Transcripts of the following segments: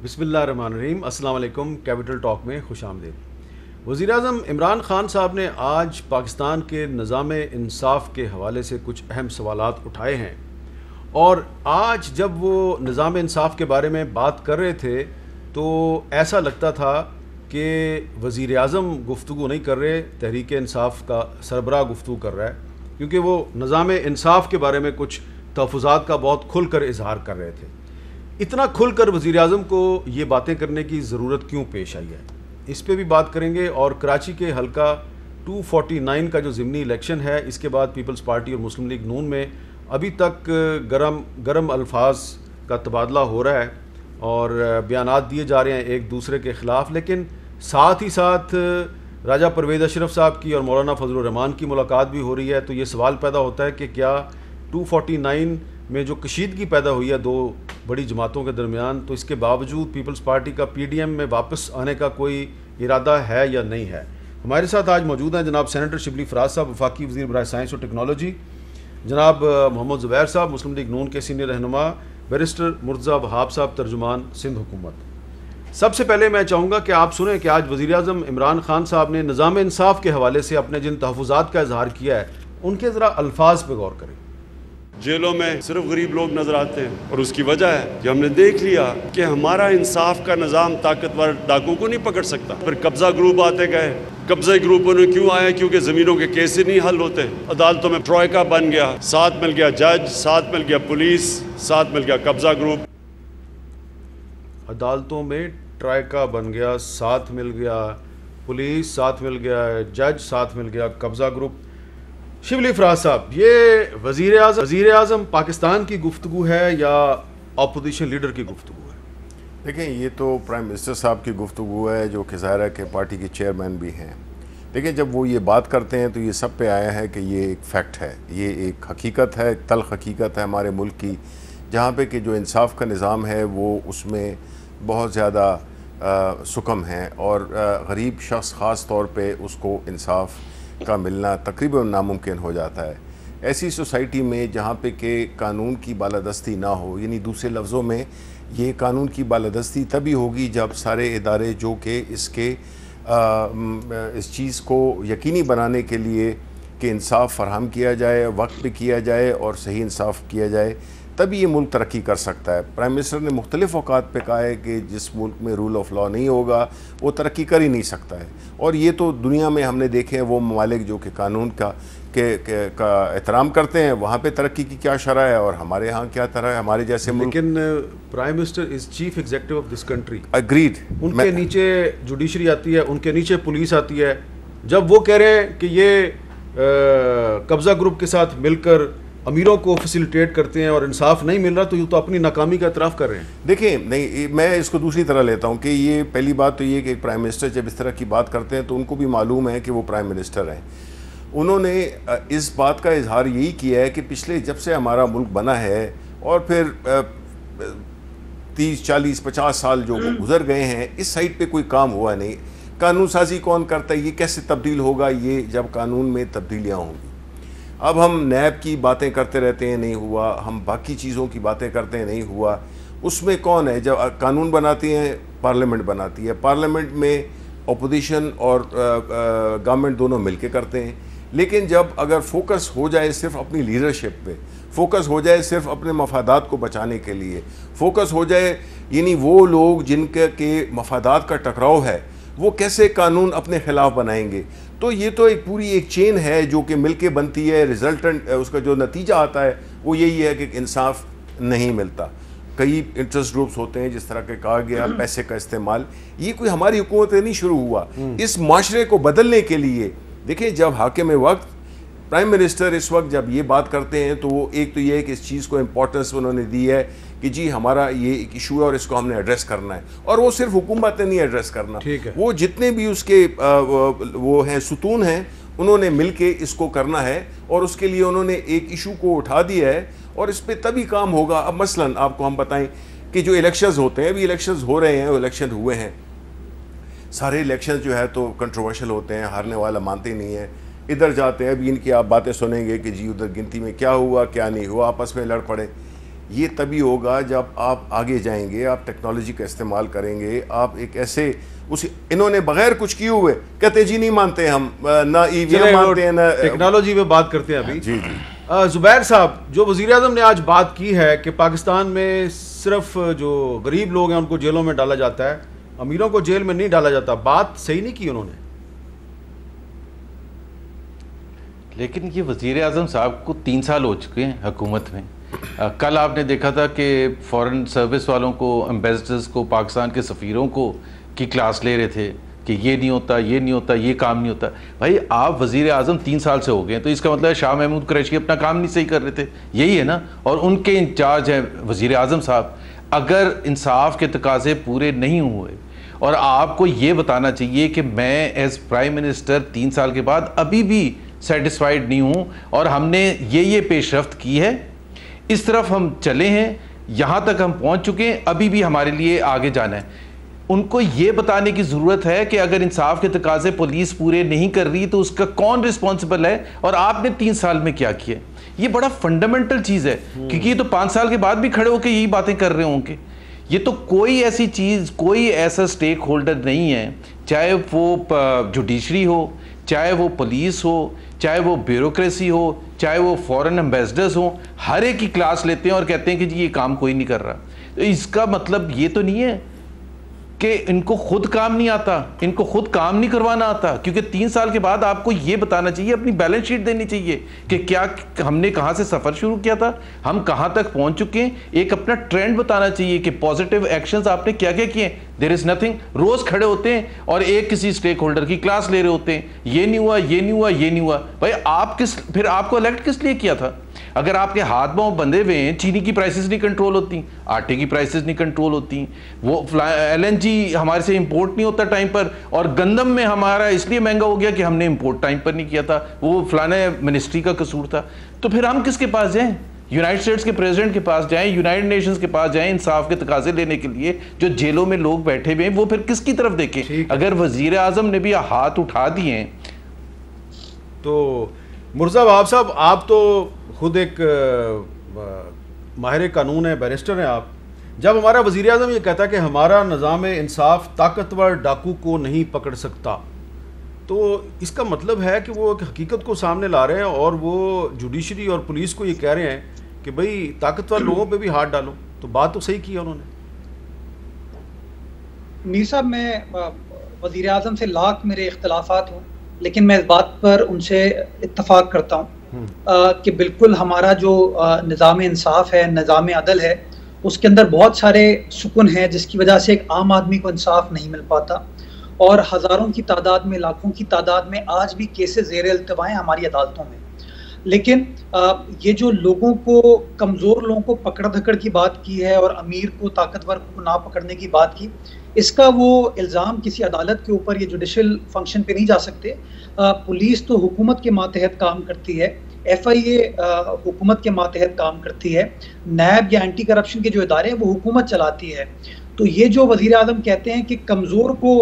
बिस्मिल्लाहिर्रहमानिर्रहीम। अस्सलाम वालेकुम। कैपिटल टॉक में खुश आमदीद। वज़ीर-ए-आज़म इमरान ख़ान साहब ने आज पाकिस्तान के निज़ाम इंसाफ़ के हवाले से कुछ अहम सवालात उठाए हैं और आज जब वो निज़ाम इंसाफ़ के बारे में बात कर रहे थे तो ऐसा लगता था कि वज़ीर-ए-आज़म गुफ्तगू नहीं कर रहे, तहरीक इंसाफ़ का सरबराह गुफ्तगू कर रहा है, क्योंकि वो निज़ाम इंसाफ़ के बारे में कुछ तहफ़्फ़ुज़ात का बहुत खुल कर इजहार कर रहे थे। इतना खुलकर वज़ीर-ए-आज़म को ये बातें करने की ज़रूरत क्यों पेश आई है, इस पे भी बात करेंगे। और कराची के हल्का 249 का जो ज़िमनी इलेक्शन है, इसके बाद पीपल्स पार्टी और मुस्लिम लीग नून में अभी तक गरम अल्फाज का तबादला हो रहा है और बयानात दिए जा रहे हैं एक दूसरे के ख़िलाफ़, लेकिन साथ ही साथ राजा परवेज़ अशरफ साहब की और मौलाना फजलुर रहमान की मुलाकात भी हो रही है। तो ये सवाल पैदा होता है कि क्या 249 में जो कशीदगी पैदा हुई है दो बड़ी जमातों के दरमियान, तो इसके बावजूद पीपल्स पार्टी का PDM में वापस आने का कोई इरादा है या नहीं है। हमारे साथ आज मौजूद हैं जनाब सेनेटर शिबली फराज साहब, वफाकी वज़ीर बराए साइंस और टेक्नोलॉजी, जनाब मोहम्मद ज़ुबैर साहब मुस्लिम लीग नून के सीनियर रहनुमा, बैरिस्टर मुर्तज़ा वहाब साहब तर्जुमान सिंध हुकूमत। सबसे पहले मैं चाहूँगा कि आप सुने कि आज वज़ीर-ए-आज़म इमरान ख़ान साहब ने निज़ाम इंसाफ़ के हवाले से अपने जिन तहफ़्फ़ुज़ात का इजहार किया है उनके ज़रा अल्फाज पर गौर करें। जेलों में सिर्फ गरीब लोग नजर आते हैं और उसकी वजह है कि हमने देख लिया कि हमारा इंसाफ का निज़ाम ताकतवर डाकू को नहीं पकड़ सकता। फिर कब्जा ग्रुप आते गए। कब्जा ग्रुपों ने क्यों आए? क्योंकि ज़मीनों के केस ही नहीं हल होते। अदालतों में ट्रॉयका बन गया, साथ मिल गया जज, साथ मिल गया पुलिस, साथ मिल गया कब्जा ग्रुप। अदालतों में ट्रॉयका बन गया, साथ मिल गया पुलिस, साथ मिल गया जज, साथ मिल गया कब्जा ग्रुप। शिबली फराज साहब, ये वज़ीर-ए-आज़म पाकिस्तान की गुफ्तगू है या अपोजिशन लीडर की गुफ्तगू है? देखें, ये तो प्राइम मिनिस्टर साहब की गुफ्तगू है जो कि ज़ाहिर है कि पार्टी के चेयरमैन भी हैं। देखिए, जब वो ये बात करते हैं तो ये सब पे आया है कि ये एक फैक्ट है, ये एक हकीकत है, एक तल्ख़ हकीकत है हमारे मुल्क की, जहाँ पे कि जो इंसाफ का निज़ाम है वो उसमें बहुत ज़्यादा सुकम है और गरीब शख्स ख़ास तौर पे उसको इंसाफ का मिलना तकरीबन नामुमकिन हो जाता है। ऐसी सोसाइटी में जहाँ पे कि कानून की बालादस्ती ना हो, यानी दूसरे लफ्ज़ों में ये कानून की बालादस्ती तभी होगी जब सारे इदारे जो कि इस चीज़ को यकीनी बनाने के लिए कि इंसाफ फ़राहम किया जाए, वक्त पे किया जाए और सही इंसाफ किया जाए, तभी ये मुल्क तरक्की कर सकता है। प्राइम मिनिस्टर ने मुख्तलिफ़ औक़ात पे कहा है कि जिस मुल्क में रूल ऑफ़ लॉ नहीं होगा वो तरक्की कर ही नहीं सकता है। और ये तो दुनिया में हमने देखे हैं वो ममालिक जो कि कानून का एहतराम करते हैं, वहाँ पे तरक्की की क्या शरह है और हमारे यहाँ क्या तरह है, हमारे जैसे मुल्क। लेकिन prime minister is chief executive of this country. Agreed. उनके नीचे जुडिशरी आती है, उनके नीचे पुलिस आती है। जब वो कह रहे हैं कि ये कब्ज़ा ग्रुप के साथ मिलकर अमीरों को फैसिलिटेट करते हैं और इंसाफ नहीं मिल रहा, तो ये तो अपनी नाकामी का इतराफ़ कर रहे हैं। देखिए, नहीं, मैं इसको दूसरी तरह लेता हूँ कि ये पहली बात तो ये कि एक प्राइम मिनिस्टर जब इस तरह की बात करते हैं तो उनको भी मालूम है कि वो प्राइम मिनिस्टर हैं। उन्होंने इस बात का इजहार यही किया है कि पिछले जब से हमारा मुल्क बना है और फिर 30, 40, 50 साल जो गुजर गए हैं, इस साइड पे कोई काम हुआ नहीं। कानून साजी कौन करता है? ये कैसे तब्दील होगा? ये जब कानून में तब्दीलियाँ होंगी। अब हम नैब की बातें करते रहते हैं, नहीं हुआ, हम बाकी चीज़ों की बातें करते हैं, नहीं हुआ। उसमें कौन है? जब कानून बनाती हैं पार्लियामेंट बनाती है, पार्लियामेंट में अपोजिशन और गवर्नमेंट दोनों मिलके करते हैं। लेकिन जब अगर फोकस हो जाए सिर्फ अपनी लीडरशिप पे, फोकस हो जाए सिर्फ अपने मफादात को बचाने के लिए, फोकस हो जाए यानी वो लोग जिनके मफादात का टकराव है वो कैसे कानून अपने ख़िलाफ़ बनाएंगे? तो ये तो एक पूरी एक चेन है जो कि मिलके बनती है। रिजल्टेंट उसका जो नतीजा आता है वो यही है कि इंसाफ नहीं मिलता। कई इंटरेस्ट ग्रुप्स होते हैं, जिस तरह के कहा गया, पैसे का इस्तेमाल, ये कोई हमारी हुकूमत से नहीं शुरू हुआ। इस माशरे को बदलने के लिए देखिए, जब हाकिम वक्त प्राइम मिनिस्टर इस वक्त जब ये बात करते हैं तो वो एक तो ये है कि इस चीज़ को इम्पोर्टेंस उन्होंने दी है कि जी हमारा ये एक इशू है और इसको हमने एड्रेस करना है। और वो सिर्फ हुकूमत ने नहीं एड्रेस करना, वो जितने भी उसके वो हैं सुतून हैं, उन्होंने मिल के इसको करना है और उसके लिए उन्होंने एक इशू को उठा दिया है और इस पर तभी काम होगा। अब मसलन आपको हम बताएं कि जो इलेक्शंस होते हैं, अभी इलेक्शंस हो रहे हैं, इलेक्शन हुए हैं, सारे इलेक्शन जो है तो कंट्रोवर्शियल होते हैं, हारने वाला मानते नहीं है। इधर जाते हैं, अभी इनकी आप बातें सुनेंगे कि जी उधर गिनती में क्या हुआ क्या नहीं हुआ, आपस में लड़ पड़े। ये तभी होगा जब आप आगे जाएंगे, आप टेक्नोलॉजी का इस्तेमाल करेंगे, आप एक ऐसे उस इन्होंने बगैर कुछ किए हुए कहते जी नहीं मानते हम, ना ईवीएम मानते हैं ना टेक्नोलॉजी पे बात करते हैं अभी। जी जी जुबैर साहब, जो वज़ीर आज़म ने आज बात की है कि पाकिस्तान में सिर्फ जो गरीब लोग हैं उनको जेलों में डाला जाता है, अमीरों को जेल में नहीं डाला जाता, बात सही नहीं की उन्होंने। लेकिन ये वज़ीर आज़म साहब को 3 साल हो चुके हैं हुकूमत में। कल आपने देखा था कि फॉरेन सर्विस वालों को, एम्बेसडर्स को, पाकिस्तान के सफ़ीरों को की क्लास ले रहे थे कि ये नहीं होता, ये नहीं होता, ये काम नहीं होता। भाई आप वज़ीर आज़म 3 साल से हो गए, तो इसका मतलब है शाह महमूद कुरैशी अपना काम नहीं सही कर रहे थे, यही है ना। और उनके इंचार्ज हैं वज़ीर आज़म साहब। अगर इंसाफ के तकाजे पूरे नहीं हुए और आपको ये बताना चाहिए कि मैं एज प्राइम मिनिस्टर 3 साल के बाद अभी भी सेटिस्फाइड नहीं हूँ और हमने ये पेशरफ्त की है, इस तरफ हम चले हैं, यहाँ तक हम पहुँच चुके हैं, अभी भी हमारे लिए आगे जाना है। उनको ये बताने की ज़रूरत है कि अगर इंसाफ के तकाजे पुलिस पूरे नहीं कर रही तो उसका कौन रिस्पॉन्सिबल है और आपने 3 साल में क्या किया। ये बड़ा फंडामेंटल चीज़ है, क्योंकि ये तो 5 साल के बाद भी खड़े होकर यही बातें कर रहे होंगे। ये तो कोई ऐसी चीज़, कोई ऐसा स्टेक होल्डर नहीं है, चाहे वो जुडिशरी हो, चाहे वो पुलिस हो, चाहे वो ब्यूरोक्रेसी हो, चाहे वो फॉरेन एम्बेसडर्स हो, हर एक की क्लास लेते हैं और कहते हैं कि जी ये काम कोई नहीं कर रहा। तो इसका मतलब ये तो नहीं है कि इनको खुद काम नहीं आता, इनको खुद काम नहीं करवाना आता, क्योंकि 3 साल के बाद आपको ये बताना चाहिए, अपनी बैलेंस शीट देनी चाहिए कि क्या हमने कहाँ से सफ़र शुरू किया था, हम कहाँ तक पहुँच चुके हैं, एक अपना ट्रेंड बताना चाहिए कि पॉजिटिव एक्शंस आपने क्या क्या किए। There is nothing. रोज़ खड़े होते हैं और एक किसी स्टेक होल्डर की क्लास ले रहे होते हैं, ये नहीं हुआ, ये नहीं हुआ, ये नहीं हुआ। भाई आप फिर आपको इलेक्ट किस लिए किया था? अगर आपके हाथ पांव बंधे हुए हैं, चीनी की प्राइसेस नहीं कंट्रोल होती, आटे की प्राइसेस नहीं कंट्रोल होती, वो LNG हमारे से इंपोर्ट नहीं होता टाइम पर, और गंदम में हमारा इसलिए महंगा हो गया कि हमने इंपोर्ट टाइम पर नहीं किया था, वो फलाने मिनिस्ट्री का कसूर था। तो फिर हम किसके पास जाएं? यूनाइटेड स्टेट्स के प्रेसिडेंट के पास जाएं, यूनाइटेड नेशंस के पास जाएं इंसाफ के तकाजे लेने के लिए। जो जेलों में लोग बैठे हुए हैं वो फिर किसकी तरफ देखें? अगर वजीर आजम ने भी हाथ उठा दिए हैं तो मुर्जा वहाब साहब, आप तो खुद एक माहिर कानून है, बैरिस्टर हैं आप। जब हमारा वज़ीर आज़म ये कहता है कि हमारा निज़ाम इंसाफ ताकतवर डाकू को नहीं पकड़ सकता, तो इसका मतलब है कि वो एक हकीकत को सामने ला रहे हैं और वो जुडिशरी और पुलिस को ये कह रहे हैं कि भाई ताकतवर लोगों पे भी हाथ डालो। तो बात तो सही की है उन्होंने। मीर साहब, मैं वज़ीर आज़म से लाख मेरे इख्तलाफात हों, लेकिन मैं इस बात पर उनसे इत्तफाक करता हूँ कि बिल्कुल हमारा जो निज़ाम इंसाफ है, निज़ाम अदल है, उसके अंदर बहुत सारे सुकून हैं जिसकी वजह से एक आम आदमी को इंसाफ नहीं मिल पाता, और हज़ारों की तादाद में, लाखों की तादाद में आज भी केसेस ज़ेर इल्तिवा हैं हमारी अदालतों में। लेकिन ये जो लोगों को, कमज़ोर लोगों को पकड़ धकड़ की बात की है और अमीर को, ताकतवर को ना पकड़ने की बात की, इसका वो इल्ज़ाम किसी अदालत के ऊपर, ये जुडिशल फंक्शन पे नहीं जा सकते। पुलिस तो हुकूमत के मातहत काम करती है, FIA हुकूमत के मातहत काम करती है, नैब या एंटी करप्शन के जो इदारे हैं वो हुकूमत चलाती है। तो ये जो वज़ीर आज़म कहते हैं कि कमज़ोर को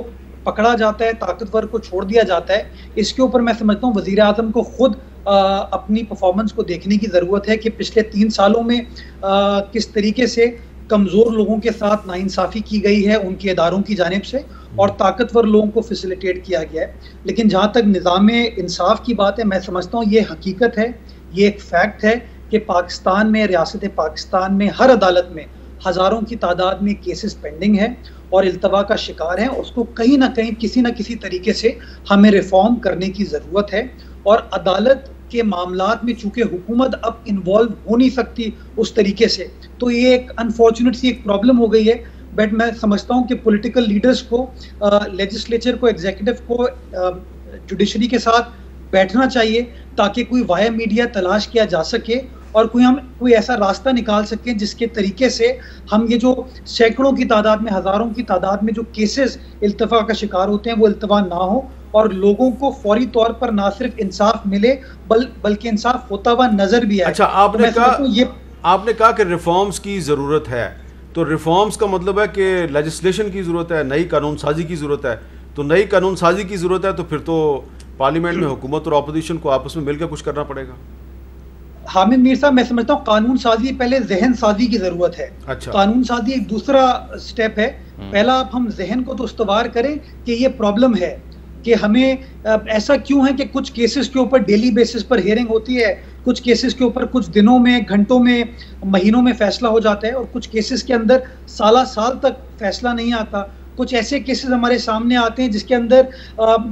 पकड़ा जाता है, ताकतवर को छोड़ दिया जाता है, इसके ऊपर मैं समझता हूँ वज़ीर आज़म को खुद अपनी परफॉर्मेंस को देखने की ज़रूरत है कि पिछले 3 सालों में किस तरीके से कमज़ोर लोगों के साथ नाइंसाफ़ी की गई है उनके इदारों की जानिब से, और ताकतवर लोगों को फैसिलिटेट किया गया है। लेकिन जहाँ तक निज़ाम इंसाफ की बात है, मैं समझता हूँ ये हकीकत है, ये एक फैक्ट है कि पाकिस्तान में, रियासत पाकिस्तान में हर अदालत में हज़ारों की तादाद में केसेस पेंडिंग है और इल्तवा का शिकार हैं। उसको कहीं ना कहीं, किसी न किसी तरीके से हमें रिफॉर्म करने की ज़रूरत है, और अदालत के मामलात में चूंकि हुकूमत अब इन्वॉल्व हो नहीं सकती उस तरीके से, तो ये एक अनफॉर्चुनेट सी एक प्रॉब्लम हो गई है। बट मैं समझता हूँ कि पॉलिटिकल लीडर्स को, लेजिस्लेचर को, एग्जीक्यूटिव को, जुडिशरी के साथ बैठना चाहिए ताकि कोई वाया मीडिया तलाश किया जा सके और हम कोई ऐसा रास्ता निकाल सकें जिसके तरीके से हम ये जो सैकड़ों की तादाद में, हज़ारों की तादाद में जो केसेस इल्तवा का शिकार होते हैं वो इल्तवा ना हो, और लोगों को फौरी तौर पर ना सिर्फ इंसाफ मिले बल्कि इंसाफ होता हुआ नजर भी आए। अच्छा, आपने कहा कि रिफॉर्म्स की ज़रूरत है, तो रिफॉर्म्स का मतलब है कि लेजिस्लेशन की ज़रूरत है, नई कानून साजी की ज़रूरत है। तो नई कानून साजी की ज़रूरत है तो फिर तो पार्लियामेंट में हुकूमत और अपोजिशन को आपस में मिलकर कुछ करना पड़ेगा। हामिद मीर साहब, मैं समझता हूँ कानून साजी पहले जहन साजी की जरूरत है। अच्छा। कानून साजी एक दूसरा स्टेप है। पहला आप हम जहन को तो उस्तवार करें कि ये प्रॉब्लम है, कि हमें ऐसा क्यों है कि कुछ केसेस के ऊपर डेली बेसिस पर हियरिंग होती है, कुछ केसेस के ऊपर कुछ दिनों में, घंटों में, महीनों में फैसला हो जाता है, और कुछ केसेस के अंदर साल तक फैसला नहीं आता। कुछ ऐसे केसेस हमारे सामने आते हैं जिसके अंदर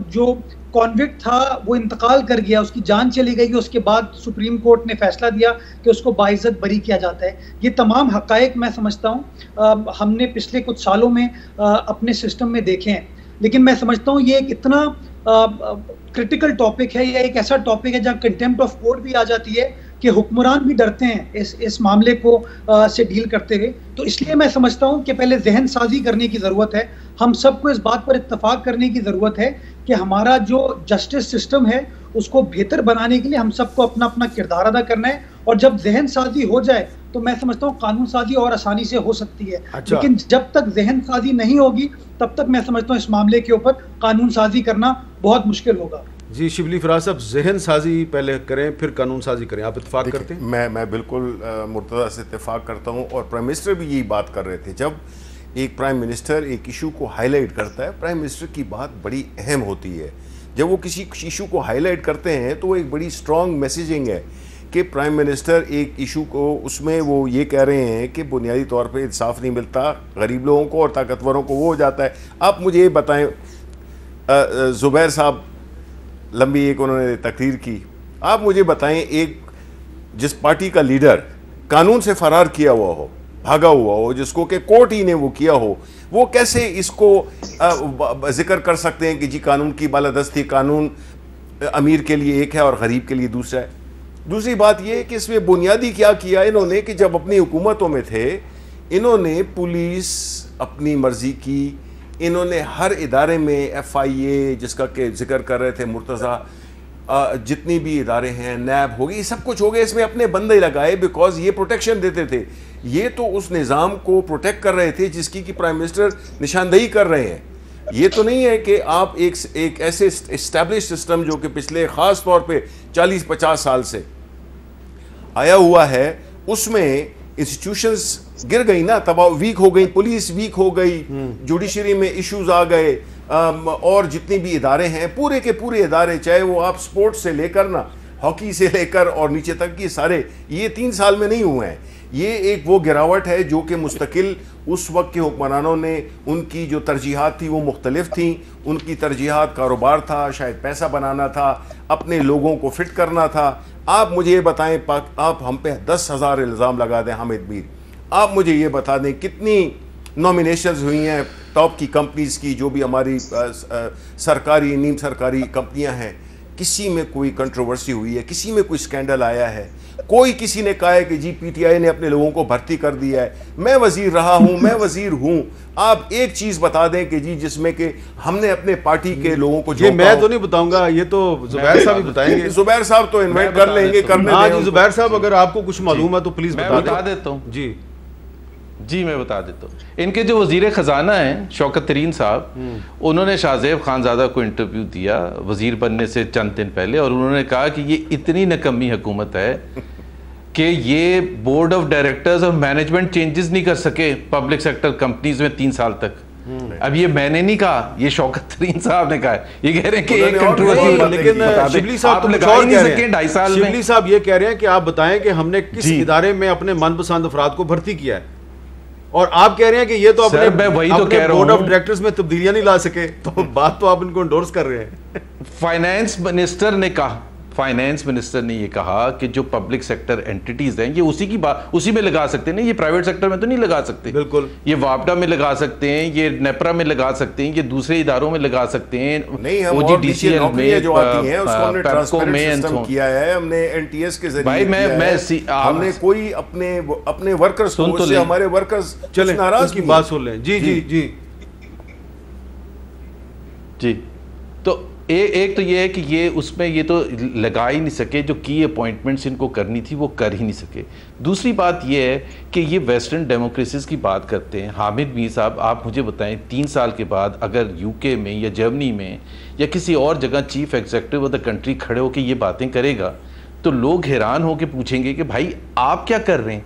जो कॉन्विक्ट था वो इंतकाल कर गया, उसकी जान चली गई, उसके बाद सुप्रीम कोर्ट ने फैसला दिया कि उसको बाइज्जत बरी किया जाता है। ये तमाम हकायक मैं समझता हूँ हमने पिछले कुछ सालों में अपने सिस्टम में देखे हैं। लेकिन मैं समझता हूँ ये एक इतना क्रिटिकल टॉपिक है, या एक ऐसा टॉपिक है जहाँ कंटेम्प्ट ऑफ कोर्ट भी आ जाती है कि हुक्मरान भी डरते हैं इस मामले को से डील करते हुए। तो इसलिए मैं समझता हूँ कि पहले जहन साजी करने की ज़रूरत है। हम सबको इस बात पर इत्तफाक करने की ज़रूरत है कि हमारा जो जस्टिस सिस्टम है उसको बेहतर बनाने के लिए हम सबको अपना अपना किरदार अदा करना है। और जब जहन साजी हो जाए तो मैं समझता हूँ कानून साजी और आसानी से हो सकती है। अच्छा। लेकिन जब तक जहन साजी नहीं होगी तब तक मैं समझता हूँ इस मामले के ऊपर कानून साजी करना बहुत मुश्किल होगा। जी शिबली फराज साहब, जहन साजी पहले करें फिर कानून साजी करें, आप इत्तेफाक करते हैं? मैं बिल्कुल मुर्तज़ा से इत्तेफाक करता हूँ, और प्राइम मिनिस्टर भी यही बात कर रहे थे। जब एक प्राइम मिनिस्टर एक इशू को हाईलाइट करता है, प्राइम मिनिस्टर की बात बड़ी अहम होती है। जब वो किसी इशू को हाईलाइट करते हैं तो वो एक बड़ी स्ट्रॉन्ग मैसेजिंग है कि प्राइम मिनिस्टर एक इशू को, उसमें वो ये कह रहे हैं कि बुनियादी तौर पे इंसाफ नहीं मिलता गरीब लोगों को और ताकतवरों को, वो हो जाता है। आप मुझे ये बताएं, ज़ुबैर साहब लंबी एक उन्होंने तकरीर की, आप मुझे बताएं एक जिस पार्टी का लीडर कानून से फरार किया हुआ हो, भागा हुआ हो, जिसको कि कोर्ट ही ने वो किया हो, वो कैसे इसको जिक्र कर सकते हैं कि जी कानून की बालादस्ती, कानून अमीर के लिए एक है और गरीब के लिए दूसरा है। दूसरी बात ये कि इसमें बुनियादी क्या किया इन्होंने कि जब अपनी हुकूमतों में थे इन्होंने पुलिस अपनी मर्जी की, इन्होंने हर इदारे में FIA जिसका के जिक्र कर रहे थे मुर्तज़ा, जितनी भी इदारे हैं, नैब हो गई, सब कुछ हो गया, इसमें अपने बंदे लगाए बिकॉज ये प्रोटेक्शन देते थे। ये तो उस निज़ाम को प्रोटेक्ट कर रहे थे जिसकी कि प्राइम मिनिस्टर निशानदेही कर रहे हैं। ये तो नहीं है कि आप एक ऐसे इस्टेब्लिश सिस्टम जो कि पिछले ख़ास तौर पे 40-50 साल से आया हुआ है उसमें इंस्टीट्यूशंस गिर गई ना, तबाह वीक हो गई, पुलिस वीक हो गई, जुडिशरी में इश्यूज आ गए, और जितनी भी इदारे हैं पूरे के पूरे इदारे, चाहे वो आप स्पोर्ट्स से लेकर ना, हॉकी से लेकर और नीचे तक की सारे, ये 3 साल में नहीं हुए हैं। ये एक वो गिरावट है जो कि मुस्तकिल उस वक्त के हुक्मरानों ने, उनकी जो तरजीहात थी वो मुख्तलिफ थी। उनकी तरजीहात कारोबार था, शायद पैसा बनाना था, अपने लोगों को फिट करना था। आप मुझे ये बताएं, आप हम पे 10,000 इल्ज़ाम लगा दें हामिद मीर, आप मुझे ये बता दें कितनी नॉमिनेशंस हुई हैं टॉप की कंपनीज़ की, जो भी हमारी सरकारी नीम सरकारी कंपनियां हैं, किसी में कोई कंट्रोवर्सी हुई है, किसी में कोई स्कैंडल आया है, कोई किसी ने कहा है कि जी PTI ने अपने लोगों को भर्ती कर दिया है, मैं वजीर रहा हूं, मैं वजीर हूं। आप एक चीज बता दें कि जी जिसमें कि हमने अपने पार्टी के लोगों को, ये मैं तो नहीं बताऊंगा, ये तो जुबैर साहब ही बताएंगे। जुबैर साहब तो इन्वाइट कर लेंगे, करने हाँ जी जुबैर साहब, अगर आपको कुछ मालूम है तो प्लीज बता देता हूँ। जी मैं बता देता हूँ। इनके जो वजीर ख़जाना हैं शौकत तरीन साहब, उन्होंने शाहजेब खानज़ादा को इंटरव्यू दिया वजीर बनने से चंद दिन पहले, और उन्होंने कहा कि ये इतनी नकम्मी हुकूमत है कि ये बोर्ड ऑफ डायरेक्टर्स और मैनेजमेंट चेंजेस नहीं कर सके पब्लिक सेक्टर कंपनीज में 3 साल तक। अब ये मैंने नहीं कहा, ये शौकत तरीन साहब ने कहा है। ये कह रहे हैं कि एक कंट्रोवर्सी, लेकिन शिबली साहब तो लगा ही नहीं सके 2.5 साल में। शिबली साहब ये कह रहे हैं कि आप बताएं कि हमने किस इदारे में अपने मनपसंद अफराद को भर्ती किया है, और आप कह रहे हैं कि ये तो अपने बोर्ड ऑफ डायरेक्टर्स में तब्दीलियां नहीं ला सके, तो बात तो आप इनको एंडोर्स कर रहे हैं। फाइनेंस मिनिस्टर ने कहा, फाइनेंस मिनिस्टर ने ये कहा कि जो पब्लिक सेक्टर एंटिटीज हैं ये उसी की बात उसी में लगा सकते हैं, ये प्राइवेट सेक्टर में तो नहीं लगा सकते। बिल्कुल, ये वापडा में लगा सकते हैं, ये नेपरा में लगा सकते हैं, ये दूसरे इदारों में लगा सकते हैं, OGDCL में जो आती हैं उसको हमने ट्रांसपेरेंट सिस्टम किया है, हमने NTS के जरिए भाई हमने कोई अपने वर्कर्स को, उससे हमारे वर्कर्स चले नाराज की बात सुन लें। जी जी जी जी। तो एक तो ये है कि ये उसमें ये तो लगा ही नहीं सके, जो की अपॉइंटमेंट्स इनको करनी थी वो कर ही नहीं सके। दूसरी बात ये है कि ये वेस्टर्न डेमोक्रेसीज की बात करते हैं। हामिद मीर साहब आप मुझे बताएं, 3 साल के बाद अगर UK में या जर्मनी में या किसी और जगह chief executive of the country खड़े होकर ये बातें करेगा तो लोग हैरान होकर पूछेंगे कि भाई आप क्या कर रहे हैं?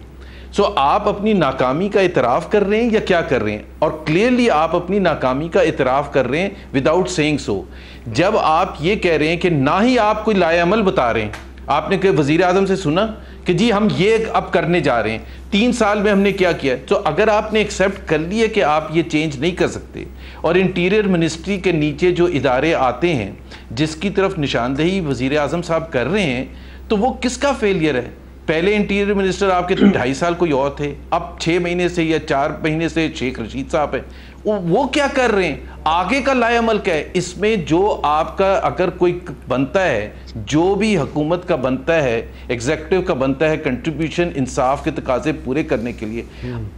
सो आप अपनी नाकामी का इतराफ़ कर रहे हैं या क्या कर रहे हैं? और क्लियरली आप अपनी नाकामी का इतराफ़ कर रहे हैं विदाउट सेइंग सो। जब आप ये कह रहे हैं कि ना ही आप कोई लाएअमल बता रहे हैं, आपने वज़ीर आज़म से सुना कि जी हम ये अब करने जा रहे हैं, 3 साल में हमने क्या किया। तो अगर आपने एक्सेप्ट कर लिया कि आप ये चेंज नहीं कर सकते, और इंटीरियर मिनिस्ट्री के नीचे जो इदारे आते हैं जिसकी तरफ निशानदेही वज़ीर आज़म साहब कर रहे हैं, तो वो किसका फेलियर है? पहले इंटीरियर मिनिस्टर आपके 2.5 साल कोई और थे, अब 6 महीने से या 4 महीने से शेख रशीद साहब है। वो क्या कर रहे हैं? आगे का लाएअमल क्या है? इसमें जो आपका अगर कोई बनता है, जो भी हुकूमत का बनता है, एग्जीक्यूटिव का बनता है कंट्रीब्यूशन इंसाफ के तकाजे पूरे करने के लिए,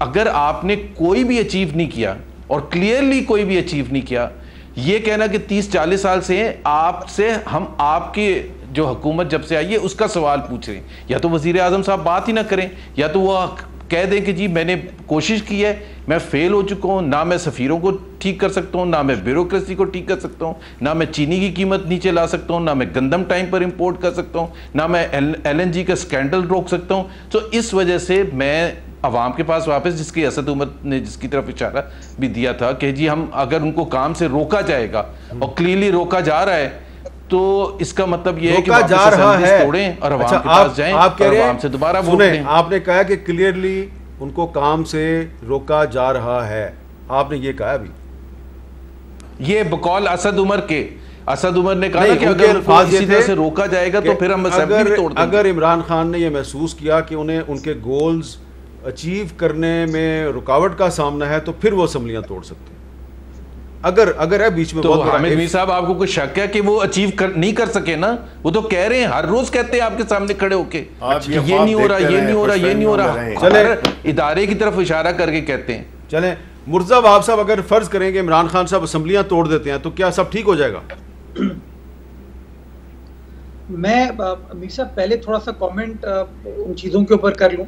अगर आपने कोई भी अचीव नहीं किया और क्लियरली कोई भी अचीव नहीं किया, ये कहना कि 30-40 साल से आपसे हम आपकी जो हुकूमत जब से आई है उसका सवाल पूछ रहे हैं, या तो वज़ीर आज़म साहब बात ही ना करें, या तो वो कह दें कि जी मैंने कोशिश की है, मैं फेल हो चुका हूँ, ना मैं सफ़ीरों को ठीक कर सकता हूँ, ना मैं ब्यूरोक्रेसी को ठीक कर सकता हूँ, ना मैं चीनी की कीमत नीचे ला सकता हूँ, ना मैं गंदम टाइम पर इंपोर्ट कर सकता हूँ, ना मैं LNG का स्कैंडल रोक सकता हूँ। तो इस वजह से मैं अवाम के पास वापस, जिसकी असद उमर ने जिसकी तरफ इशारा भी दिया था कि जी हम अगर उनको काम से रोका जाएगा और क्लियरली रोका जा रहा है, तो इसका मतलब ये है कि जा रहा है तोड़ें और अवाम के पास जाएं और अवाम से दोबारा वोट लें। आपने कहा कि क्लियरली उनको काम से रोका जा रहा है, आपने ये कहा अभी, ये बकौल असद उमर के, असद उमर ने कहा कि अगर उनको इसी तरह से रोका जाएगा तो फिर हम असेंबली भी तोड़ देंगे। अगर इमरान खान ने यह महसूस किया कि उन्हें उनके गोल्स अचीव करने में रुकावट का सामना है, तो फिर वो असेंबलियां तोड़ सकते हैं। अगर है बीच में तो हामिद मीर साहब, आपको कोई शक है कि वो अचीव नहीं कर सके ना? वो तो कह रहे हैं, हर रोज कहते हैं आपके सामने खड़े होके ये नहीं हो रहा, ये नहीं हो रहा, ये नहीं हो रहा, चले इदारे की तरफ इशारा करके कहते हैं। चले मुर्तज़ा वहाब साहब, अगर फर्ज करेंगे इमरान खान साहब असेंबलियां तोड़ देते हैं, तो क्या सब ठीक हो जाएगा? मैं मीर साहब पहले थोड़ा सा कमेंट उन चीज़ों के ऊपर कर लूँ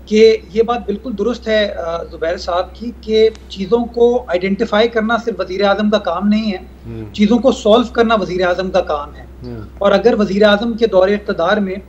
कि ये बात बिल्कुल दुरुस्त है ज़ुबैर साहब की कि चीज़ों को आइडेंटिफाई करना सिर्फ वज़ीर आज़म का काम नहीं है, चीज़ों को सॉल्व करना वज़ीर आज़म का काम है। और अगर वज़ीर आज़म के दौरे इक़्तिदार में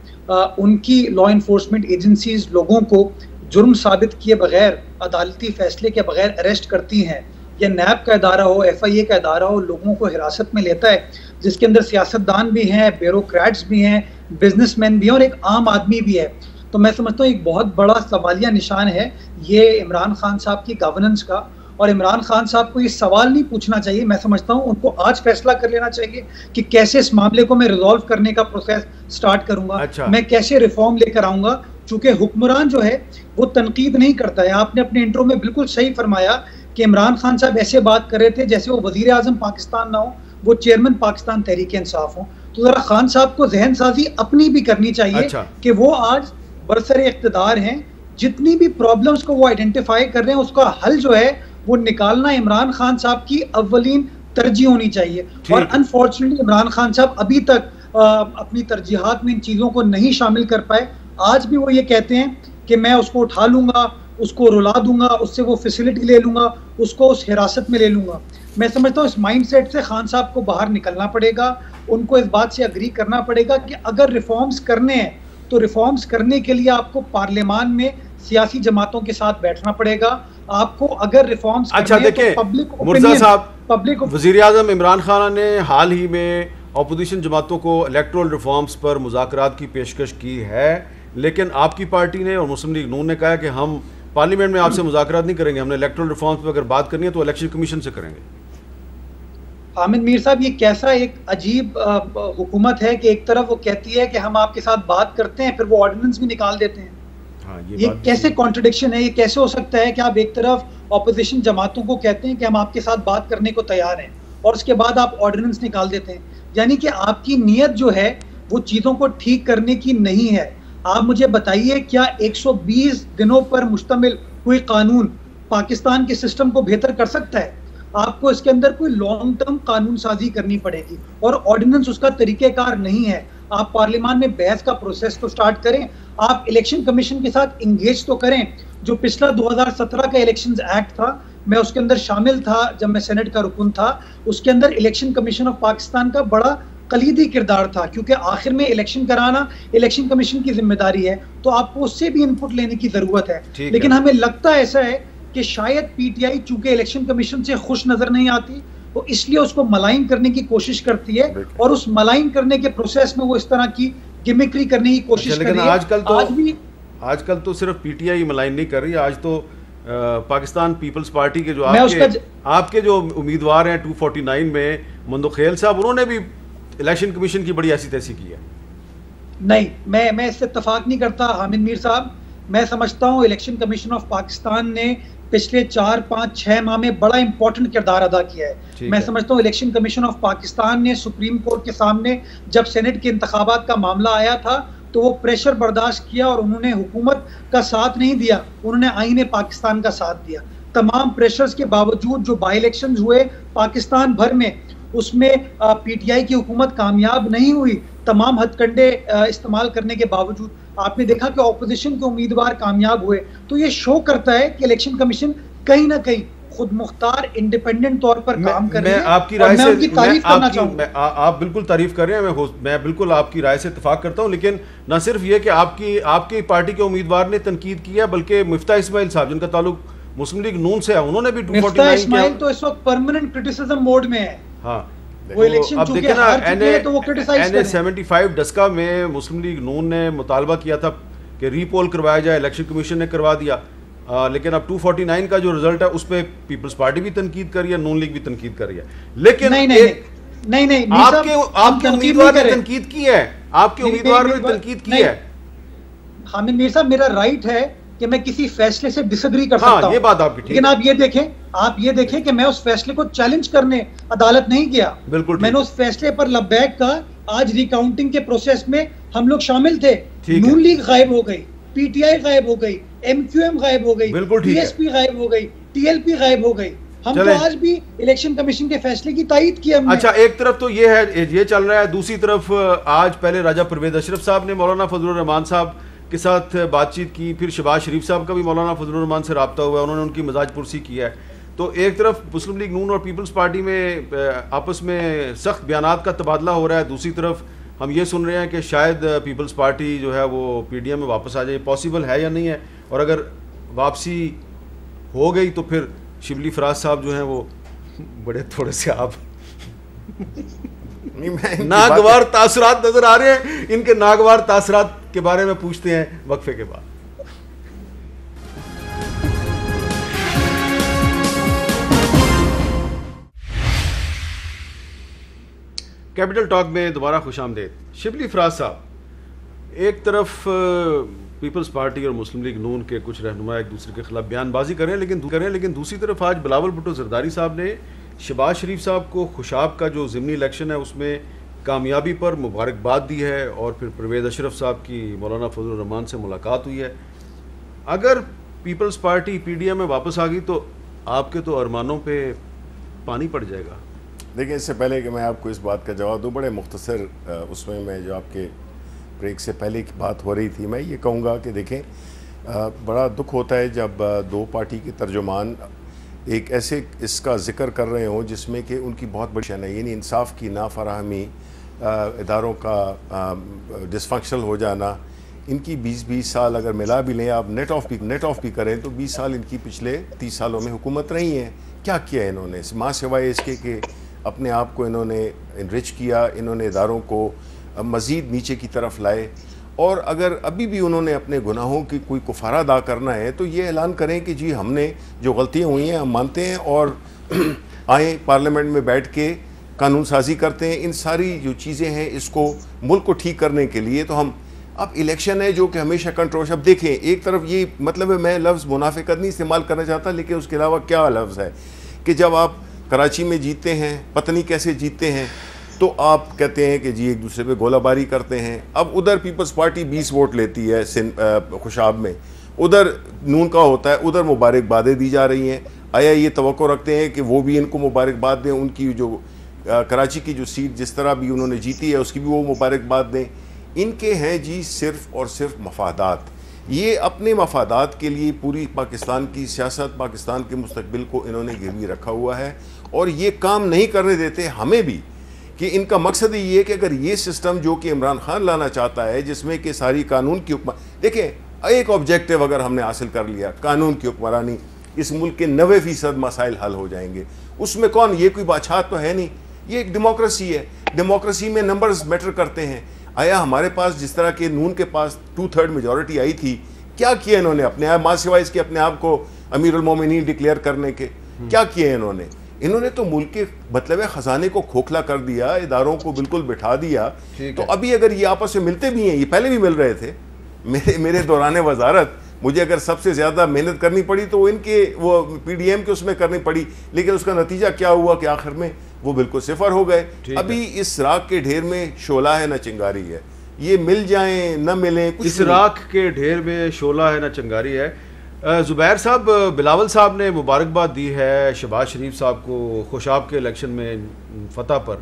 उनकी लॉ इन्फोर्समेंट एजेंसीज लोगों को जुर्म साबित किए बगैर, अदालती फैसले के बगैर अरेस्ट करती हैं, या नैब का इदारा हो, FIA का इदारा हो, लोगों को हिरासत में लेता है, जिसके अंदर सियासतदान भी हैं, ब्यूरोक्रेट्स भी हैं, बिजनेसमैन भी हैं और एक आम आदमी भी है, तो मैं समझता हूँ एक बहुत बड़ा सवालिया निशान है ये इमरान खान साहब की गवर्नेंस का। और इमरान खान साहब को ये सवाल नहीं पूछना चाहिए, मैं समझता हूँ उनको आज फैसला कर लेना चाहिए कि कैसे इस मामले को मैं रिजॉल्व करने का प्रोसेस स्टार्ट करूंगा, मैं कैसे रिफॉर्म लेकर आऊंगा। चूंकि हुक्मरान जो है वो तनकीद नहीं करता है। आपने अपने इंट्रो में बिल्कुल सही फरमाया कि इमरान खान साहब ऐसे बात कर रहे थे जैसे वो वजीर आजम पाकिस्तान ना हो, वो चेयरमैन पाकिस्तान तहरीक इंसाफ हो। तो जरा खान साहब को जहन साजी अपनी भी करनी चाहिए कि वो आज बरसर इख्तिदार हैं, जितनी भी प्रॉब्लम्स को वो आइडेंटिफाई कर रहे हैं उसका हल जो है वो निकालना इमरान खान साहब की अव्वलीन तरजीह होनी चाहिए। और अनफॉर्चुनेटली इमरान खान साहब अभी तक अपनी तरजीहात में इन चीज़ों को नहीं शामिल कर पाए। आज भी वो ये कहते हैं कि मैं उसको उठा लूंगा, उसको रुला दूंगा, उससे वो फैसिलिटी ले लूंगा, उसको उस हिरासत में ले लूंगा। मैं समझता हूँ इस माइंडसेट से खान साहब को बाहर निकलना पड़ेगा। उनको इस बात से अग्री करना पड़ेगा कि अगर रिफॉर्म्स करने हैं तो रिफॉर्म्स करने के लिए आपको पार्लियामान में सियासी जमातों के साथ बैठना पड़ेगा। आपको अगर रिफॉर्म्स देखिए मुर्तज़ा साहब, वज़ीर आज़म इमरान खान ने हाल ही में अपोजिशन जमातों को इलेक्टोरल रिफॉर्म्स पर मुज़ाकरात की पेशकश की है, लेकिन आपकी पार्टी ने और मुस्लिम लीग नून ने कहा है कि हम पार्लियामेंट में आपसे मुज़ाकरात नहीं करेंगे, हमने इलेक्टोरल रिफॉर्म्स पर अगर बात करनी है तो इलेक्शन कमीशन से करेंगे। हामिद मीर साहब, ये कैसा एक अजीब हुकूमत है कि एक तरफ वो कहती है कि हम आपके साथ बात करते हैं, फिर वो ऑर्डिनेंस भी निकाल देते हैं। ये कैसे कॉन्ट्रडिक्शन है? ये कैसे हो सकता है कि आप एक तरफ ऑपोजिशन जमातों को कहते हैं कि हम आपके साथ बात करने को तैयार हैं और उसके बाद आप ऑर्डिनेंस निकाल देते हैं? यानी कि आपकी नीयत जो है वो चीज़ों को ठीक करने की नहीं है। आप मुझे बताइए, क्या 120 दिनों पर मुश्तमिल कोई कानून पाकिस्तान के सिस्टम को बेहतर कर सकता है? आपको इसके अंदर कोई लॉन्ग टर्म कानून साजी करनी पड़ेगी और ऑर्डिनेंस उसका तरीकेकार नहीं है। आप पार्लियामान में बहस का प्रोसेस तो स्टार्ट करें, आप इलेक्शन कमीशन के साथ इंगेज तो करें। जो पिछला 2017 का इलेक्शंस एक्ट था, मैं उसके अंदर शामिल था जब मैं सेनेट का रुकन था। उसके अंदर इलेक्शन कमीशन ऑफ पाकिस्तान का बड़ा कलीदी किरदार था, क्योंकि आखिर में इलेक्शन कराना इलेक्शन कमीशन की जिम्मेदारी है, तो आपको उससे भी इनपुट लेने की जरूरत है। लेकिन हमें लगता ऐसा है कि शायद पीटीआई चूंकि इलेक्शन कमीशन से खुश नजर नहीं आती, तो इसलिए उसको मलाइन करने की कोशिश करती है, और उस मलाइन करने के प्रोसेस में वो इस तरह की गिमिक्री करने की कोशिश कर रही है। आजकल तो सिर्फ पीटीआई मलाइन नहीं कर रही, आज तो पाकिस्तान पीपल्स पार्टी के जो आपके जो उम्मीदवार हैं 249 में मंदोखेल साहब, उन्होंने भी इलेक्शन कमीशन की बड़ी ऐसी तैसी की है। नहीं, मैं इससे इत्तेफाक नहीं करता हामिद मीर साहब। मैं समझता हूँ इलेक्शन कमीशन ऑफ पाकिस्तान ने पिछले 4, 5, 6 माह में बड़ा इंपॉर्टेंट किरदार अदा किया है। मैं समझता हूँ इलेक्शन कमीशन ऑफ पाकिस्तान ने सुप्रीम कोर्ट के सामने जब सेनेट के इंतखाबात का मामला आया था तो वो प्रेशर बर्दाश्त किया और उन्होंने हुकूमत का साथ नहीं दिया, उन्होंने आईने पाकिस्तान का साथ दिया। तमाम प्रेशर्स के बावजूद जो बाई इलेक्शन हुए पाकिस्तान भर में, उसमें पीटीआई की हुकूमत कामयाब नहीं हुई। तमाम हथकंडे इस्तेमाल करने के बावजूद आपने देखा कि ऑपोजिशन के उम्मीदवार कामयाब हुए। तो ये शो करता है कि इलेक्शन कमिशन कहीं ना कहीं खुद मुख्तार इंडिपेंडेंट तौर पर काम कर रही है। आपकी राय से उनकी तारीफ करना चाहूंगा। आप बिल्कुल तारीफ कर रहे हैं, मैं बिल्कुल आपकी राय से इत्तेफाक करता हूं, लेकिन न सिर्फ ये कि आपकी पार्टी के उम्मीदवार ने तनकीद की है, बल्कि मिफ्ता इस्माइल साहब जिनका ताल्लुक मुस्लिम लीग नून से है, उन्होंने भी 249 इस्माइल तो इस वक्त परमानेंट क्रिटिसिज्म मोड में है। हाँ, वो इलेक्शन अब देखिए ना, तो वो क्रिटिसाइज करें। 75 डस्का में मुस्लिम लीग नून ने मुतालबा किया था कि रीपोल करवाया जाए, इलेक्शन कमीशन ने करवा दिया, लेकिन अब 249 का जो रिजल्ट है उस पर पीपल्स पार्टी भी तनकीद कर रही है, नून लीग भी तनकीद कर रही है। लेकिन नहीं, आपके उम्मीदवार ने तनकीद की है, आपके उम्मीदवार ने तनकीद की है। हामिद मीर साहब, मेरा राइट है कि मैं किसी फैसले से डिसएग्री कर सकता हूं, ये बात आपकी ठीक, लेकिन आप ये देखें कि मैं उस फैसले को चैलेंज करने अदालत नहीं गया। बिल्कुल, मैंने उस फैसले पर लब्बैक कहा। आज रिकाउंटिंग के प्रोसेस में हम लोग शामिल थे, नून लीग गायब हो गई, पीटीआई गायब हो गई, एमक्यूएम गायब हो गई, टीएसपी गायब हो गई, टीएलपी गायब हो गई। हम तो आज भी इलेक्शन कमीशन के फैसले की तायीद की हमने। अच्छा, एक तरफ तो ये है, ये चल रहा है, दूसरी तरफ आज पहले राजा परवेज अशरफ साहब ने मौलाना फजलुर रहमान साहब के साथ बातचीत की, फिर शहबाज शरीफ साहब का भी मौलाना फजलुर रहमान से रब्ता हुआ, उन्होंने उनकी मजाज पुरसी की है। तो एक तरफ मुस्लिम लीग नून और पीपल्स पार्टी में आपस में सख्त बयानात का तबादला हो रहा है, दूसरी तरफ हम ये सुन रहे हैं कि शायद पीपल्स पार्टी जो है वो पीडीएम में वापस आ जाए। पॉसिबल है या नहीं है? और अगर वापसी हो गई तो फिर शिबली फराज साहब जो हैं वो बड़े थोड़े से आप नागवार तासरात नजर आ रहे हैं, इनके नागवार तासरात के बारे में पूछते हैं वक्फे के बाद। कैपिटल टॉक में दोबारा खुशामदीद। शिबली फराज साहब, एक तरफ पीपल्स पार्टी और मुस्लिम लीग नून के कुछ रहनुमा एक दूसरे के खिलाफ बयानबाजी करें, लेकिन दूसरी तरफ आज बिलावल भुट्टो जरदारी साहब ने शहबाज शरीफ साहब को खुशाब का जो ज़िमनी इलेक्शन है उसमें कामयाबी पर मुबारकबाद दी है, और फिर परवेज़ अशरफ साहब की मौलाना फजलुर रहमान से मुलाकात हुई है। अगर पीपल्स पार्टी पीडीएम में वापस आ गई तो आपके तो अरमानों पे पानी पड़ जाएगा। देखिए, इससे पहले कि मैं आपको इस बात का जवाब दूँ, बड़े मुख्तसर उसमें मैं जो आपके ब्रेक से पहले की बात हो रही थी, मैं ये कहूँगा कि देखें, बड़ा दुख होता है जब दो पार्टी के तर्जुमान एक ऐसे इसका जिक्र कर रहे हों जिसमें कि उनकी बहुत बड़ी शन है, यानी इंसाफ की नाफराहमी, इदारों का डिसफंक्शनल हो जाना। इनकी 20-20 साल अगर मिला भी लें, आप नेट ऑफ भी करें तो 20 साल इनकी पिछले 30 सालों में हुकूमत रही है। क्या किया इन्होंने माँ सिवाय इसके कि अपने आप को इन्होंने इनरिच किया, इन्होंने इदारों को मज़ीद नीचे की तरफ लाए। और अगर अभी भी उन्होंने अपने गुनाहों की कोई कुफारा अदा करना है तो ये ऐलान करें कि जी हमने जो गलतियाँ हुई हैं हम मानते हैं, और आए पार्लियामेंट में बैठ के कानून साजी करते हैं। इन सारी जो चीज़ें हैं इसको मुल्क को ठीक करने के लिए तो हम, अब इलेक्शन है जो कि हमेशा कंट्रोवर्सी। अब देखें, एक तरफ ये मतलब है, मैं लफ्ज़ मुनाफिकत नहीं इस्तेमाल करना चाहता, लेकिन उसके अलावा क्या लफ्ज़ है कि जब आप कराची में जीतते हैं, पत्नी कैसे जीतते हैं, तो आप कहते हैं कि जी एक दूसरे पे गोलाबारी करते हैं। अब उधर पीपल्स पार्टी 20 वोट लेती है खुशाब में, उधर नून का होता है, उधर मुबारकबादें दी जा रही हैं। आया ये तवक्को रखते हैं कि वो भी इनको मुबारकबाद दें, उनकी जो कराची की जो सीट जिस तरह भी उन्होंने जीती है उसकी भी वो मुबारकबाद दें। इनके हैं जी सिर्फ़ और सिर्फ मफादात। ये अपने मफादात के लिए पूरी पाकिस्तान की सियासत, पाकिस्तान के मुस्तकबिल को इन्होंने गिरवी रखा हुआ है, और ये काम नहीं करने देते हमें भी कि इनका मकसद ही ये है कि अगर ये सिस्टम जो कि इमरान खान लाना चाहता है, जिसमें कि सारी कानून की देखिए, एक ऑब्जेक्टिव अगर हमने हासिल कर लिया, कानून की हुक्मरानी, इस मुल्क के 90% मसाइल हल हो जाएंगे। उसमें कौन, ये कोई बादशाह तो है नहीं, ये एक डेमोक्रेसी है। डेमोक्रेसी में नंबर्स मैटर करते हैं। आया हमारे पास जिस तरह के नून के पास 2/3 मेजॉरिटी आई थी, क्या किया इन्होंने अपने आप, मां सिवाय इसके अपने आप को अमीरुल मोमिनीन डिक्लेयर करने के? क्या किए इन्होंने तो मुल्क के मतलब है खजाने को खोखला कर दिया, इदारों को बिल्कुल बिठा दिया। तो अभी अगर ये आपस में मिलते भी हैं, ये पहले भी मिल रहे थे, मेरे दौरान वजारत मुझे अगर सबसे ज़्यादा मेहनत करनी पड़ी तो इनके वो PDM के उसमें करनी पड़ी, लेकिन उसका नतीजा क्या हुआ कि आखिर में वो बिल्कुल सिफर हो गए। अभी इस राख के ढेर में शोला है न चिंगारी है, ये मिल जाएं न मिलें, कुछ इस राख के ढेर में शोला है न चिंगारी है। ज़ुबैर साहब, बिलावल साहब ने मुबारकबाद दी है शहबाज शरीफ साहब को खुशाब के इलेक्शन में फतह पर,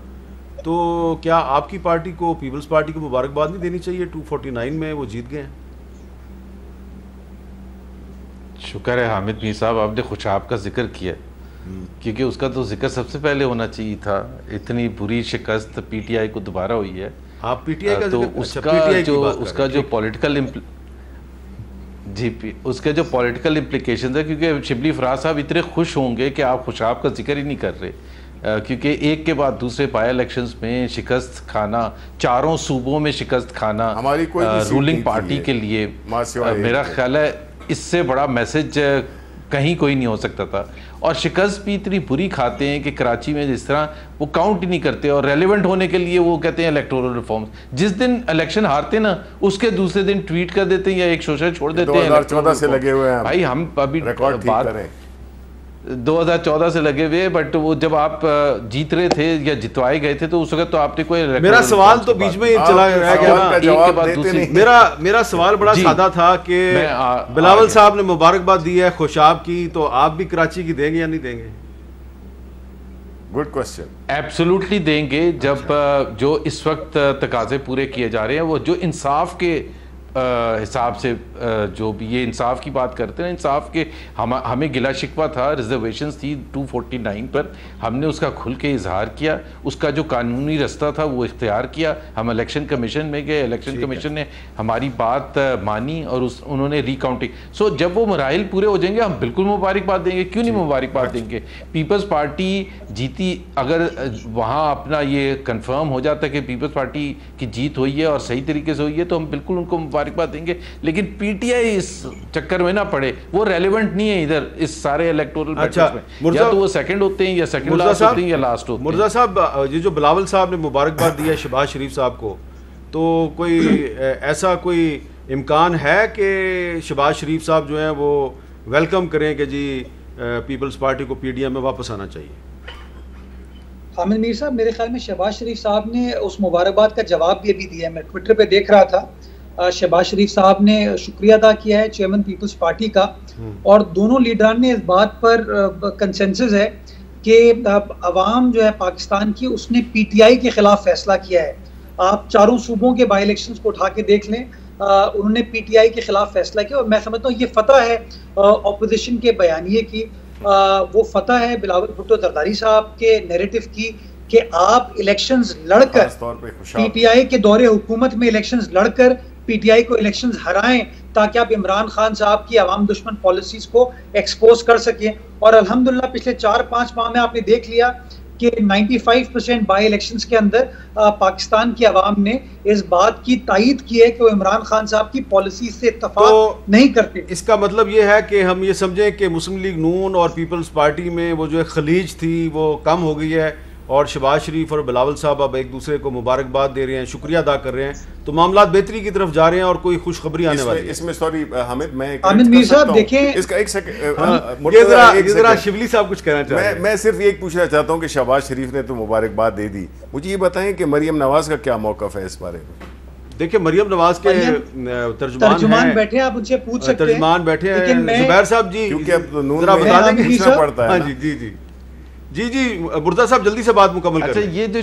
तो क्या आपकी पार्टी को, पीपल्स पार्टी को मुबारकबाद नहीं देनी चाहिए? 249 में वो जीत गए हैं। शुक्र है हामिद मीर साहब आपने खुशाब का जिक्र किया, क्योंकि उसका तो जिक्र सबसे पहले होना चाहिए था। इतनी बुरी शिकस्त PTI को दोबारा हुई है। आप PTI का तो उसका जो पॉलिटिकल उसके जो पॉलिटिकल इम्प्लीकेशन है, क्योंकि शिबली फराज साहब इतने खुश होंगे कि आप खुशाब का जिक्र ही नहीं कर रहे, क्योंकि एक के बाद दूसरे बाई इलेक्शंस में शिकस्त खाना, चारों सूबों में शिकस्त खाना हमारी कोई रूलिंग पार्टी के लिए, मेरा ख्याल है इससे बड़ा मैसेज कहीं कोई नहीं हो सकता था। और शिकस्त भी इतनी बुरी खाते हैं कि कराची में जिस तरह वो काउंट ही नहीं करते, और रेलिवेंट होने के लिए वो कहते हैं इलेक्टोरल रिफॉर्म्स। जिस दिन इलेक्शन हारते ना, उसके दूसरे दिन ट्वीट कर देते हैं या एक सोशल छोड़ देते हैं। 2014 से लगे हुए हैं भाई, हम अभी बात 2014 से लगे हुए, बट वो जब आप जीत रहे थे या जितवाए गए थे तो उस वक्त तो आपने कोई, मेरा सवाल तो बीच में चला गया ना। मेरा सवाल बड़ा सादा था कि बिलावल साहब ने मुबारकबाद दी है खुशाब की, तो आप भी कराची की देंगे या नहीं देंगे? Good question. एब्सोल्युटली देंगे। जब जो इस वक्त तकाजे पूरे किए जा रहे हैं, वो जो इंसाफ के हिसाब से, जो भी ये इंसाफ की बात करते हैं, इंसाफ के हमें गिला शिकवा था, रिजर्वेशंस थी 249 पर, हमने उसका खुल के इजहार किया, उसका जो कानूनी रास्ता था वो इख्तियार किया। हम इलेक्शन कमीशन में गए, इलेक्शन कमीशन ने हमारी बात मानी और उन्होंने रिकाउंटिंग। सो जब वो मराइल पूरे हो जाएंगे हम बिल्कुल मुबारकबाद देंगे, क्यों नहीं मुबारकबाद देंगे। पीपल्स पार्टी जीती, अगर वहाँ अपना ये कन्फर्म हो जाता है कि पीपल्स पार्टी की जीत हुई है और सही तरीके से हुई है, तो हम बिल्कुल उनको मुबारकबाद देंगे। लेकिन PTI इस चक्कर में ना पड़े, वो रेलेवेंट नहीं है इधर इस सारे इलेक्टोरल बैटल्स में। या तो वो सेकंड होते हैं या सेकंड लास्ट होते हैं या लास्ट होते हैं। मुर्जा साहब, ये जो बिलावल साहब ने मुबारकबाद दी है शहबाज शरीफ साहब को, तो कोई ऐसा कोई इम्कान है कि शहबाज शरीफ साहब जो है वो वेलकम करें कि जी पीपल्स पार्टी को PDM में वापस आना चाहिए? हामिद मीर साहब, मेरे ख्याल में शहबाज शरीफ साहब ने उस मुबारकबाद का जवाब भी अभी दिया है। मैं ट्विटर पे देख रहा था, शहबाज शरीफ साहब ने शुक्रिया अदा किया है चेयरमैन पीपल्स पार्टी का, और दोनों लीडरान ने इस बात पर कंसेंसस है कि अवाम जो है पाकिस्तान की, उसने PTI के खिलाफ फैसला किया है। आप चारों सूबों के बाई इलेक्शंस को उठा के देख लें, उन्होंने PTI के खिलाफ फैसला किया, और मैं समझता हूँ ये फतह है ऑपोजिशन के बयानिए की, वो फतह है बिलावल भुट्टो जरदारी साहब के नैरेटिव की कि आप इलेक्शंस लड़कर, PTI के दौरे हुकूमत में इलेक्शंस लड़कर PTI को इलेक्शंस हराएं, ताकि आप इमरान खान साहब की अवाम दुश्मन पॉलिसीज को एक्सपोज कर सकें। और अल्हम्दुलिल्लाह पिछले 4-5 माह में आपने देख लिया कि 95% बाई इलेक्शंस के अंदर पाकिस्तान की अवाम ने इस बात की तायीद की है कि वो इमरान खान साहब की पॉलिसी से इत्तफाक नहीं करते। इसका मतलब ये है कि हम ये समझें कि मुस्लिम लीग नून और पीपल्स पार्टी में वो जो खलीज थी वो कम हो गई है, और शहबाज शरीफ और बिलावल साहब अब एक दूसरे को मुबारकबाद दे रहे हैं, शुक्रिया अदा कर रहे हैं, तो मामला बेहतरी की तरफ जा रहे हैं और कोई खुशखबरी आने वाली है। इसमें सॉरी हामिद, मैं हामिद मीर साहब देखें, इसका एक सेकंड, जरा शिबली साहब कुछ कहना चाहते हैं। मैं सिर्फ एक पूछना चाहता हूँ कि शहबाज शरीफ ने तो मुबारकबाद दे दी, मुझे ये बताएं कि मरियम नवाज का क्या मौक़िफ़ है इस बारे में? देखिए, मरियम नवाज के तर्जुमान बैठे हैं, आप उनसे पूछ सकते हैं, तर्जुमान बैठे हैं ज़ुबैर साहब जी, क्योंकि अब तो नून में पूछना पड़ता है। जी बुर्दा साहब जल्दी से बात मुकम्मल करें। अच्छा, ये जो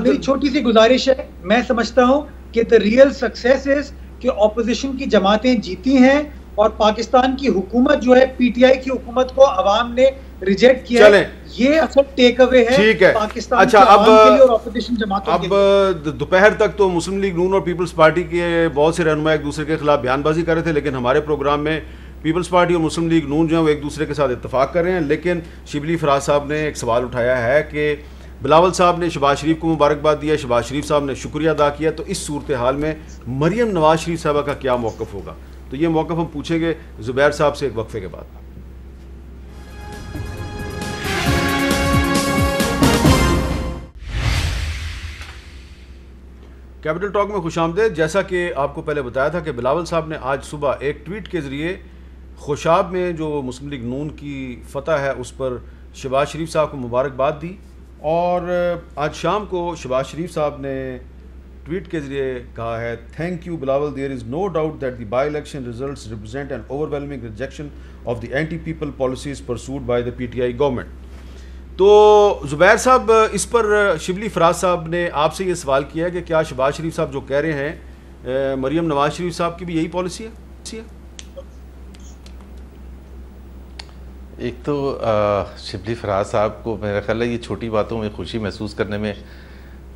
मेरी छोटी सी गुजारिश है, मैं समझता हूँ कि द रियल सक्सेस इज कि ऑपोजिशन की जमातें जीती हैं और पाकिस्तान की हुकूमत जो है PTI की हुकूमत को अवाम ने रिजेक्ट किया है। ये असल टेक अवे है, ठीक है। पाकिस्तान अच्छा, के अवाम के लिए और ऑपोजिशन जमातों के लिए। अब दोपहर तक तो मुस्लिम लीग नून और पीपल्स पार्टी के बहुत से रहनुमा एक दूसरे के खिलाफ बयानबाजी कर रहे थे, लेकिन हमारे प्रोग्राम में पीपल्स पार्टी और मुस्लिम लीग नून जो है वो एक दूसरे के साथ इत्तेफाक कर रहे हैं। लेकिन शिबली फराज साहब ने एक सवाल उठाया है कि बिलावल साहब ने शहबाज शरीफ को मुबारकबाद दिया, शहबाज शरीफ साहब ने शुक्रिया अदा किया, तो इस सूरत हाल में मरियम नवाज शरीफ साहबा का क्या मौक़िफ़ होगा? तो ये मौक़िफ़ हम पूछेंगे ज़ुबैर साहब से एक वक्फे के बाद। कैपिटल टॉक में खुशामदीद। जैसा कि आपको पहले बताया था कि बिलावल साहब ने आज सुबह एक ट्वीट के ज़रिए खुशाब में जो मुस्लिम लीग नून की फ़तह है उस पर शहबाज शरीफ साहब को मुबारकबाद दी, और आज शाम को शहबाज शरीफ साहब ने ट्वीट के ज़रिए कहा है, thank you Bilawal, there is no doubt that the by election results represent an overwhelming rejection of the anti people policies pursued by the PTI government. तो ज़ुबैर साहब, इस पर शिबली फराज साहब ने आपसे ये सवाल किया है कि क्या शहबाज शरीफ साहब जो कह रहे हैं मरियम नवाज शरीफ साहब की भी यही पॉलिसी है? एक तो शिबली फराज साहब को मेरा ख्याल है ये छोटी बातों में खुशी महसूस करने में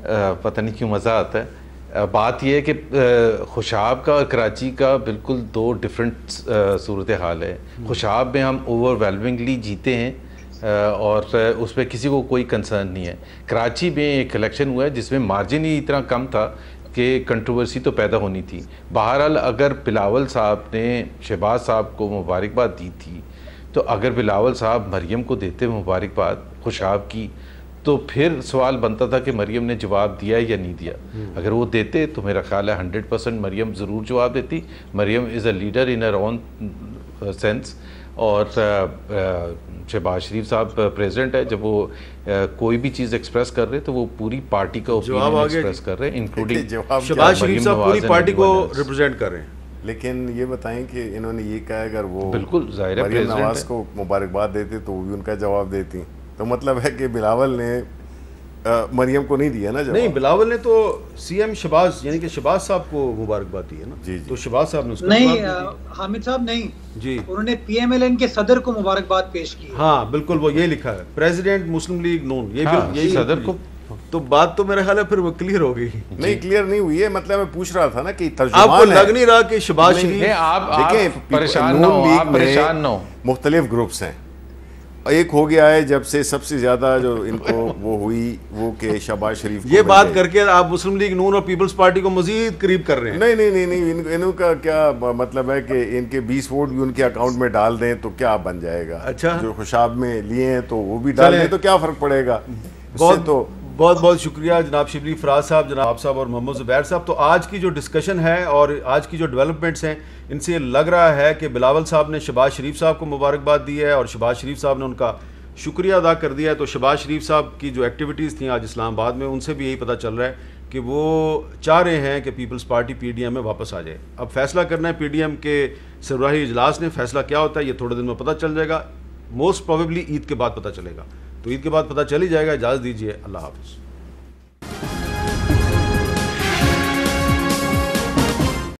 पता नहीं क्यों मज़ा आता है। बात यह है कि खुशाब का और कराची का बिल्कुल दो डिफरेंट सूरत हाल है। खुशाब में हम ओवरवेलमिंगली जीते हैं और उस पर किसी को कोई कंसर्न नहीं है। कराची में एक इलेक्शन हुआ है जिसमें मार्जिन ही इतना कम था कि कंट्रोवर्सी तो पैदा होनी थी। बहरहाल अगर बिलावल साहब ने शहबाज साहब को मुबारकबाद दी थी, तो अगर बिलावल साहब मरियम को देते मुबारकबाद खुशाब की, तो फिर सवाल बनता था कि मरियम ने जवाब दिया या नहीं दिया। अगर वो देते तो मेरा ख्याल है 100% मरियम ज़रूर जवाब देती। Maryam is a leader in her own sense, और शहबाज शरीफ साहब प्रेसिडेंट है। जब वो कोई भी चीज़ एक्सप्रेस कर रहे तो वो पूरी पार्टी का ओपिनियन एक्सप्रेस कर रहे हैं, इंक्लूडिंग शहबाज शरीफ साहब पूरी पार्टी को रिप्रेजेंट कर रहे हैं। लेकिन ये बताएं कि इन्होंने ये कहा अगर वो बिल्कुल ज़ाहिर है मरियम नवाज को मुबारकबाद देते तो वो भी उनका जवाब देती, तो मतलब है कि बिलावल ने मरियम को नहीं दिया ना जवाब। नहीं, बिलावल ने तो CM शहबाज यानी कि शहबाज साहब को मुबारकबाद दी है ना। जी, तो शहबाज साहब ने उसको नहीं, हामिद साहब नहीं जी, उन्होंने PMLN के सदर को मुबारकबाद पेश की। हाँ बिल्कुल, वो ये लिखा है, प्रेसिडेंट मुस्लिम लीग नून, ये यही सदर को। तो बात तो मेरा ख्याल है फिर वो क्लियर हो गई। नहीं, क्लियर नहीं हुई है, मतलब मैं पूछ रहा था ना कि तर्जुमान आपको लग नहीं रहा कि शहबाज शरीफ, आप देखें परेशान ना हो, आप परेशान ना हो। मुख्तलिफ ग्रुप्स हैं। एक हो गया है जब से सबसे ज्यादा जो इनको वो हुई वो कि शहबाज शरीफ ये बात करके आप मुस्लिम लीग नून और पीपल्स पार्टी को मजीद करीब कर रहे हैं। नहीं नहीं नहीं नहीं, इनका क्या मतलब है कि इनके 20 वोट भी उनके अकाउंट में डाल दें तो क्या बन जाएगा। अच्छा, जो खुशाब में लिए हैं तो वो भी डाल दें तो क्या फर्क पड़ेगा। बहुत बहुत शुक्रिया जनाब शिबली फराज साहब, जनाब साहब और मोहम्मद ज़ुबैर साहब। तो आज की जो डिस्कशन है और आज की जो डेवलपमेंट्स हैं, इनसे लग रहा है कि बिलावल साहब ने शहबाज शरीफ साहब को मुबारकबाद दी है और शहबाज शरीफ साहब ने उनका शुक्रिया अदा कर दिया है। तो शहबाज शरीफ साहब की जो एक्टिविटीज़ थी आज इस्लामाबाद में, उनसे भी यही पता चल रहा है कि वो चाह रहे हैं कि पीपल्स पार्टी PDM में वापस आ जाए। अब फैसला करना है PDM के सरबराही इजलास ने, फैसला क्या होता है ये थोड़े दिन में पता चल जाएगा। मोस्ट प्रोबेबली ईद के बाद पता चलेगा, तो ईद के बाद पता चल ही जाएगा। इजाज़त दीजिए, अल्लाह हाफ़िज़।